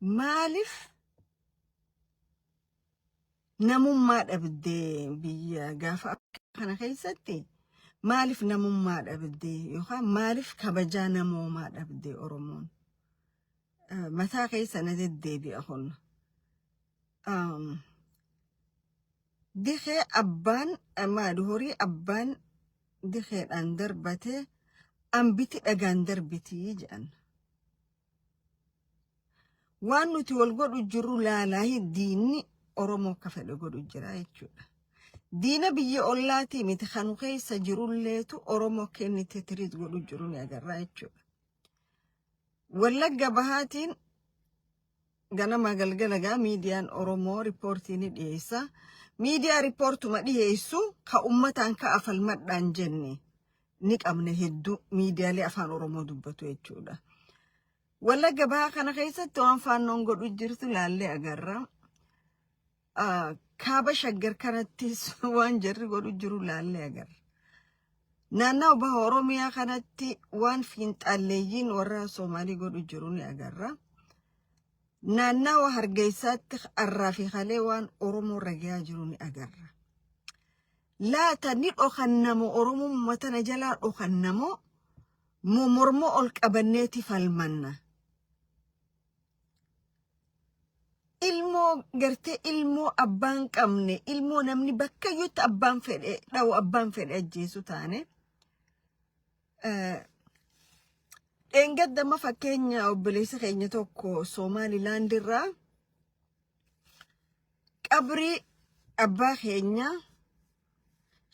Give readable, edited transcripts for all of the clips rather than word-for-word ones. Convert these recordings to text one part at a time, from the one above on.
مالف namummaa dhabdee biyya gaafa kana keessatti maaliif namummaa dhabdee yookaan maaliif kabajaa namoomaa dhabdee Oromoon mataa keessa na deddeebi'a kun dikee abbaan horii abbaan dikeedhaan darbate ambiti dhagaan darbitii jedhan waan nuti wal godhu jiru laalaa diinni Oromoo akka fedhe godhu jira jechuudha. Diina biyya ollaatii miti kan keessa jirulleetu Oromoo kennite tiriit godhu jiru ni agarra jechuudha. Wallagga bahaatiin ganama galgalagaa miidiyaan Oromoo riippoortii ni dhiyeessa. Miidiyaa riippoortuma dhiyeessu ka ummataan ka afalmadhaan jenne ni qabne hedduu miidiyaalee afaan Oromoo dubbatu jechuudha. Wallagga bahaa kana keessatti waan faannoon godhu jirtu laallee agarra. Kaaba shaggar kanattis waan jarri godhu jiru laallee agarra. Naannoo baha Oromiyaa kanatti waan fiinxaalleeyyiin warra Soomaalii godhu jiru ni agarra. Naannoo Hargeysaatti arraa fi halee waan Oromoo ragaa jiru ni agarra. Laata ni dhokannamo Oromoo matana jalaa dhokannamo mormoo ol qabanneeti falmanna. Ilmoo gartee ilmoo abbaan qabne ilmoo namni bakka yuutti abbaan fedhe dhawu abbaan fedhe ajjeesu taane engaddama fakkeenya obboleessa keenya tokko Somaalilaand irraa qabrii abbaa keenya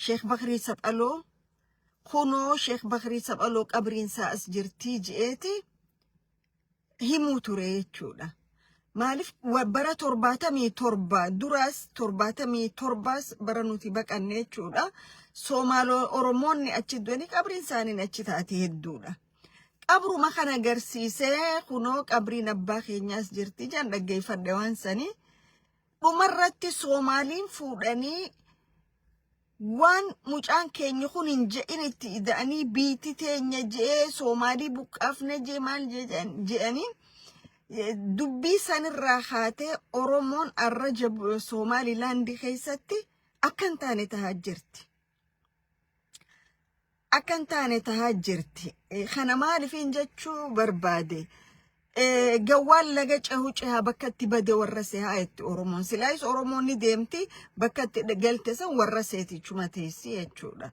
Sheekh Bakrii Saphaloo kunoo Sheekh Bakrii Saphaloo qabriin isaa as jirtii je'eeti himuu ture jechuudha. Maalif bara 77 duraas 77 bara nuti baqanne jechuudha. Soomaaloo Oromoonni achi du'anii qabriin isaanii achi taate hedduudha. Qabruma kana agarsiisee kunoo qabriin abbaa keenyaas jirti jedhan dhaggeeffadhe waan sanii dhumarratti Soomaaliin fuudhanii waan mucaan keenya kun hin je'in itti ida'anii biitti teenya je'ee Soomaalii buqqaafne jee maal je'anii dubbii sanirraa haatee Oromoon arra Somaalilaand keessatti akkan taane tahaa jirti. Akkan taane tahaa jirti. Kana maaliifin jechuu barbaade gawwaan laga cehaa bakka itti bade warra sehaa itti Oromoon silaayis Oromoon ni deemti bakka itti galte san warra seetichuma teessi jechuudha.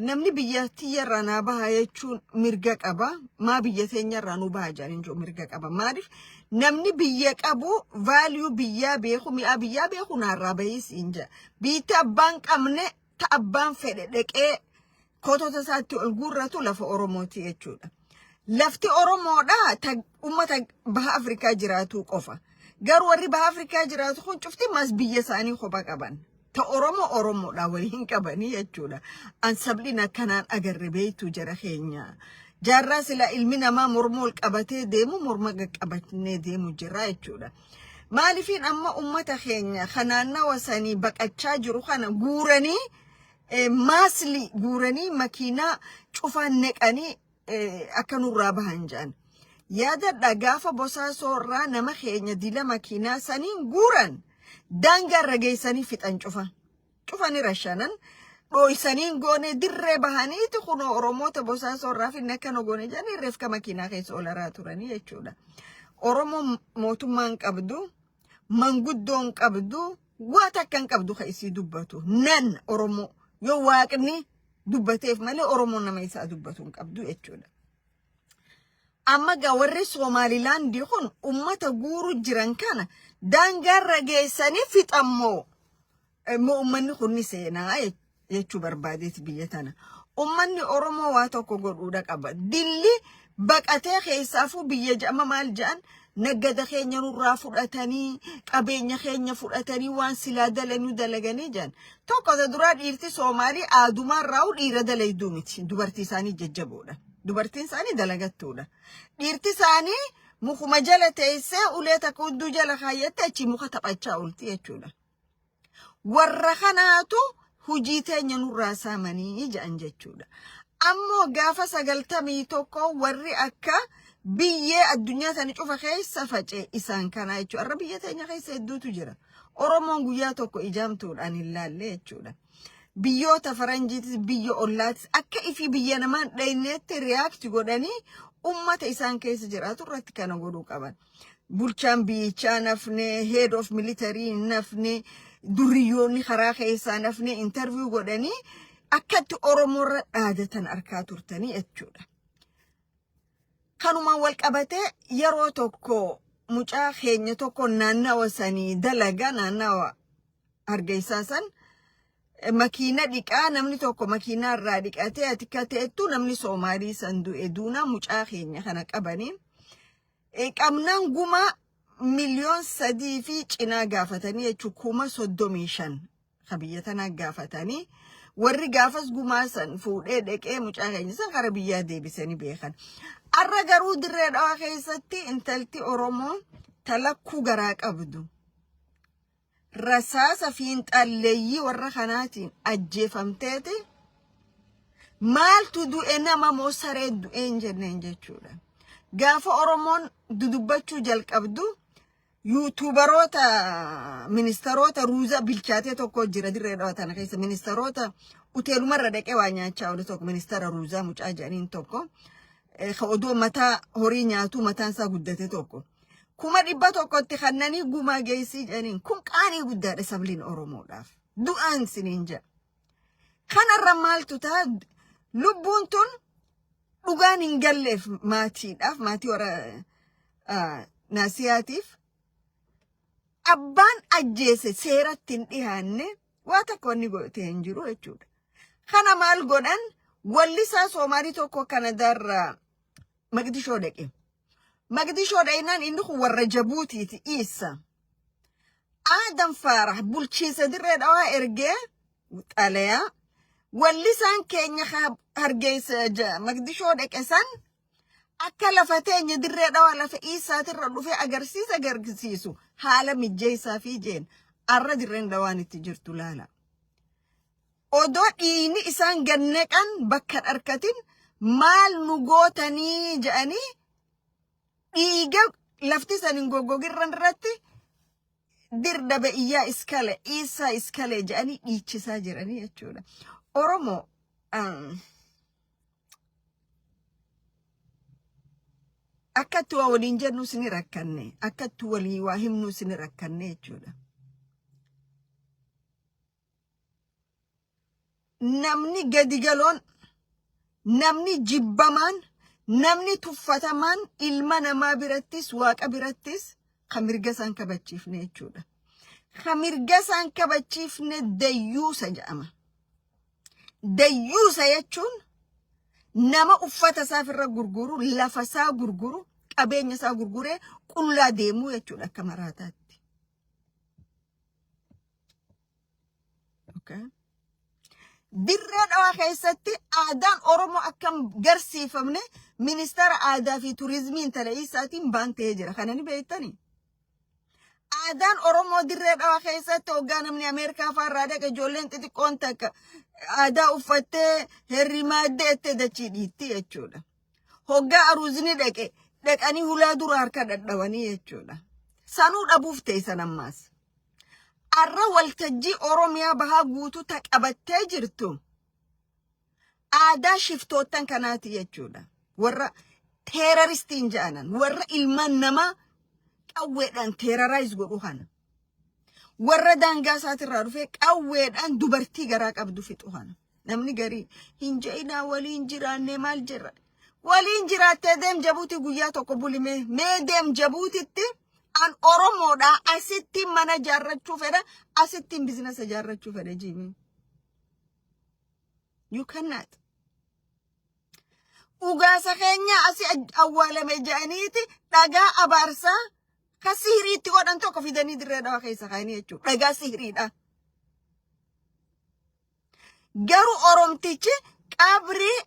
Namni biyya tiyyarraa naa baha jechuun mirga qaba. Maa biyya teenyarraa nu baha jedhanii jiru mirga qaba. Maaliif namni biyya qabu vaaliyuu biyyaa beeku mi'a biyyaa beeku naarraa bahis inja. Biitti abbaan qabne ta abbaan fedhe dhaqee kotota isaatti ol guurratu lafa Oromooti jechuudha. Lafti Oromoodha ta ummata baha Afrikaa jiraatu qofa. Garuu warri baha Afrikaa jiraatu kun cufti mas biyya isaanii kophaa qaban. Ta Oromoodha waliin qabanii jechuudha. An sablina kanaan agarre beeytu jara keenya. Jaarraa sila ilmi namaa morma ol qabatee deemu morma qabatnee deemu jira jechuudha. Maaliifin amma ummata keenya kanaannawa sanii baqachaa jiru kana guuranii maasli guuranii makiinaa cufaan neqanii akka nurraa bahan jedhan. Yaadadha gaafa Bosaasoorraa nama keenya dila makiinaa saniin guuran. Daangarra geessanii fixan cufani rashanan dhoysaniin goone dirree bahaniiti kunoo Oromoota Bosaasoorraa finne akkana goone jedhanii reefka makiinaa keessa olaraa turanii jechuudha. Oromoo mootummaan qabdu manguddoon qabdu waa takkan qabdu ka isii dubbatu nan Oromoo yoo waaqni dubbateef malee Oromoon nama isaa dubbatu hin qabdu jechuudha. Amma warri Somaalilaand kun ummata guuru jiran kana daangarra geessanii fixammoo ummanni kun ni seenaa jechuu barbaadeeti biyya tana. Ummanni Oromoo waa tokko godhuudha qaba. Dilli baqatee keessaafuu biyya ja'ama maal ja'an naggada keenya nurraa fudhatanii qabeenya keenya fudhatanii waan silaa dalanii dalaganii jedhan. Tokko duraa dhiirti Soomaalii aadumaarraa dhiira dalayduu miti dubartii isaanii jajjaboodha. Dubartiin isaanii dalagattuudha. Dhiirti isaanii mukuma jala teessee ulee takka hudduu jala kaayyatte achi muka taphachaa oolti jechuudha. Warra kanaatu hujii teenya nurraa saamanii jedhan jechuudha. Ammoo gaafa 91 warri akka biyya addunyaa tani cufa keessa facee isaan kana jechuudha. Arra biyya teenya keessa hedduutu jira. Oromoon guyyaa tokko ijaamtuudhaan hin laalle jechuudha. Biyyoota faranjiitis biyya ollaatis akka ifi biyya namaan dhayneetti riyaakti godhanii ummata isaan keessa jiraatu irratti kana godhuu qaban. Bulchaan biyyichaa nafne, head of military nafne, durriyoonni karaa keessaa nafne interview godhanii akkatti Oromoo irra dhaadatan arkaa turtanii jechuudha. Kanumaan wal qabatee yeroo tokko mucaa keenya tokko naannawa sanii dalaga naannawa Hargeysaa san makiina dhiqaa namni tokko makiina irraa dhiqatee atika ta'ettu namni Soomaalii san du'e duuna mucaa keenya kana qabanii qabnaan gumaa miliyoon 3 fi cinaa gaafatanii jechuun 35,000 biyya tanaa gaafatanii warri gaafas gumaa san fuudhee dhaqee mucaa keenya san gara biyyaa deebisanii beekan. Arra garuu dirree dhawaa keessatti intalti Oromoo talakkuu garaa qabdu. Rasaasa fiinxalleeyyii warra kanaatiin ajjeefamteeti maaltu du'e nama moo saree du'een jenneen jechuudha. Gaafa Oromoon dudubbachuu jalqabdu yuutuubaroota ministeerota ruuza bilchaatee tokko jira dirree dhawaa tana keessa ministeerota uteelumarra dhaqee waa nyaachaa oolu tokko ministeera ruuzaa mucaa jedhaniin tokko odoo mataa horii nyaatu mataan isaa guddate tokko. 100,000tti kannanii gumaa geessii jedhaniin kun qaanii guddaadha sabliin Oromoodhaaf. Du'aan siniin jedha. Kanarra maaltu ta'a lubbuun tun dhugaan hin galleef maatiidhaaf maatii warra naasiyaatiif abbaan ajjeese seeratti hin dhiyaanne waa tokko inni godhate hin jiru jechuudha. Kana maal godhan wallisaa Soomaalii tokko Kanadaarraa Magdishoo dhaqe. Magdishoo dhaqnaan inni kun warra Jabuutiiti Isa. Aadan Faarax bulchiinsa dirree dhawaa ergee xalayaa wallisaan keenya Hargeysa Magdishoo dhaqe san akka lafa teenya dirree dhawaa lafa Isaatirra dhufee agarsiisu haala mijjeessaa fi jeen arra dirreen dhawaan itti jirtu laala. Odoo dhiini isaan ganneqan bakka dharkatin maal nu gootanii jedhanii dhiiga lafti sanin goggogirran irratti dirdabe iyyaa iskale Isaa iskale jedhanii dhiichisaa jiranii jechuudha. Oromoo akkatti waa waliin jennu sini rakkanne akkatti walii waa himnu sini rakkanne jechuudha. Namni gadigaloon namni jibbamaan namni tuffatamaan ilma namaa birattis waaqa birattis kan mirga isaan kabachiifne jechuudha. Kan mirga isaan kabachiifne dayyuusa jedhama. Dayyuusa jechuun nama uffata isaa irra gurguru lafa isaa gurguru qabeenya isaa gurguree qullaa deemuu jechuudha akka maraataatti. Okay. Dirree dhawaa keessatti aadaan Oromoo akkam garsiifamne ministeera aadaa fi turizimii intala Isaatiin baantee jira. Kana ni beektanii? Aadaan Oromoo dirree dhawaa keessatti hoggaa namni Ameerikaa fa'arraa dhaqe ijoolleen xixiqqoon takka aadaa uffattee herrimaaddee itti dachii dhiitti jechuudha. Hoggaa aruuzni dhaqe dhaqanii hulaa dura harka dhadhawanii jechuudha. Sanuu dhabuuf ta'e san ammaas. Arra waltajjii Oromiyaa bahaa guutuu qabattee jirtu aadaa shiftootan kanaati jechuudha. Warra teeroristiin jedhanan warra ilmaan namaa qawweedhaan teeroraayiz godhu kana. Warra daangaa isaatirraa dhufee qawweedhaan dubartii garaa qabdu fixu kana. Namni garii hin je'inaa waliin jiraannee maal jirra. Waliin jiraattee deem Jabuutii guyyaa tokko bulimee mee deem Jabuutitti an Oromoodha asitti mana jaarrachuu fedha asitti bizinesa jaarrachuu fedha jiimi. You cannot. Ugaasa keenya asi awwaalame jedhaniiti dhagaa abaarsaa ka sihiriitti godhan tokko fidanii dirree dhawaa keessa kaa'anii jechuudha. Dhagaa sihiriidha. Garuu Oromtichi qabrii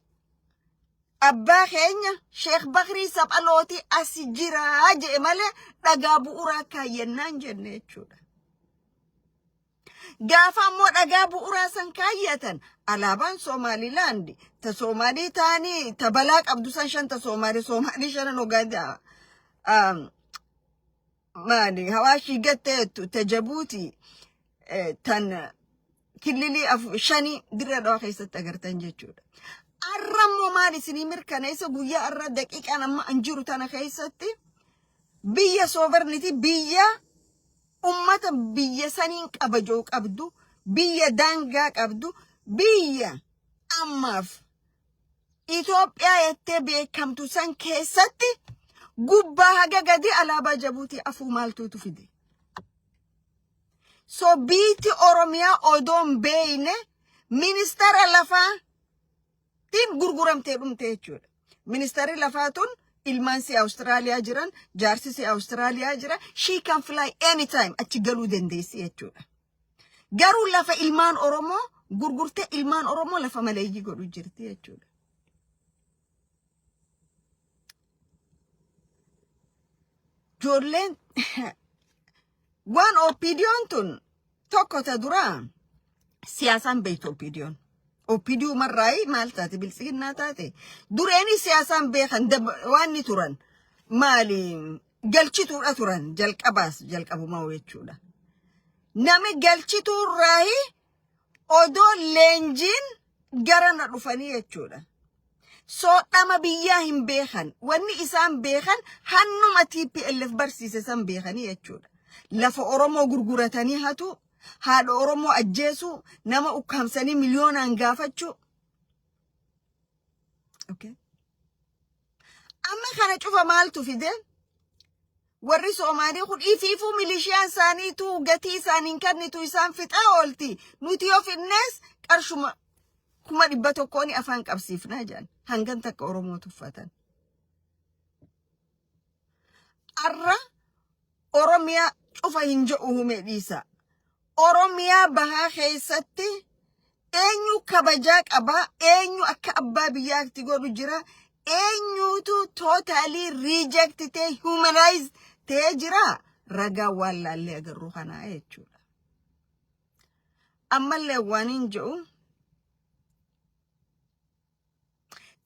abbaa keenya Sheekh Bakrii Saphalooti asi jiraa jedhe malee dhagaa bu'uuraa kaayyannaan jenne jechuudha. Gaafa ammoo dhagaa bu'uuraa san kaayyatan alaabaan Somaliland ta Somaalii taanii ta balaa qabdu san shanta Somaalii shanan ogaada maali hawaashii gatteettu ta Jabuuti tan kililii shanii dirra dhawaa keessatti agartan jechuudha. Arrammoo maali isinii mirkaneessa guyyaa irra daqiiqaa nama anjiru tana keessatti biyya sovereignty biyya ummata biyya saniin qabajoo qabdu biyya daangaa qabdu biyya ammaaf Itoophiyaa yettee beekamtu san keessatti gubbaa haga gadi alaabaa Jabuutii afuu maaltuutu fide. So biiti Oromiyaa odoon beeyne ministara lafaa tin gurguramtee dhumte jechuudha. Ministari lafaa tun ilmaan si Austraaliyaa jiran, jaarsi si Austraaliyaa jira, she can fly anytime achi galuu dandeessi jechuudha. Garuu lafa ilmaan Oromoo gurgurtee ilmaan Oromoo lafa maleeyyii godhu jirti jechuudha. Joolleen waan opinion tun tokko ta duraa siyaasan beektu opinion. Opiduu marraay maal taate bilisiginnaa taate dureeni siyaasaan beekan waan ni turan maali galchituudha turan jalqabumaa jechuudha. Nami galchituu raayi odoo leenjiin gara na dhufanii jechuudha. Soodhama biyyaa hin beekan wanni isaan beekan hannuma TPLF barsiise san beekanii jechuudha. Lafa Oromoo gurguratanii hatu haadha Oromoo ajjeesu nama ukkaamsanii milyoonaan gaafachuu. Okay. Amma kana cufa maaltu fide? Warri Soomaalii kun ifiifuu milishiyaan isaaniitu gatii isaaniin kennitu isaan fixaa oolti. Nuti yoo fidnees qarshuma 100 afaan qabsiifnaa jedhan hangan takka Oromoo tuffatan. Arra Oromiyaa cufa hin jedhu hume dhiisa. Oromiyaa bahaa keessatti eenyu kabajaa qaba, eenyu akka abbaa biyyaatti godhu jira, eenyutu totally reject ta'e humanize ta'e jira. Ragaa waan laallee agarru kanaa jechuudha. Ammallee waan hin jedhu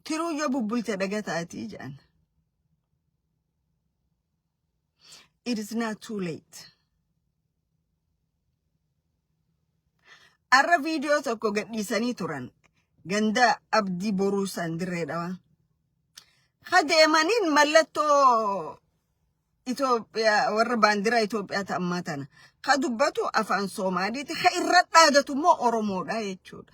tiruu yoo bubbulte dhaga taati jedhan. It is not too late. Arra video tokko gadhiisanii turan ganda abdii boruusan dirreedhawa. Hadeemaniin mallattoo Itoophiyaa warra baandiraa Itoophiyaa ta'ammaa tana. Ka dubbatu afaan Soomaaliiti ka irra dhaadatu immoo Oromoodha jechuudha.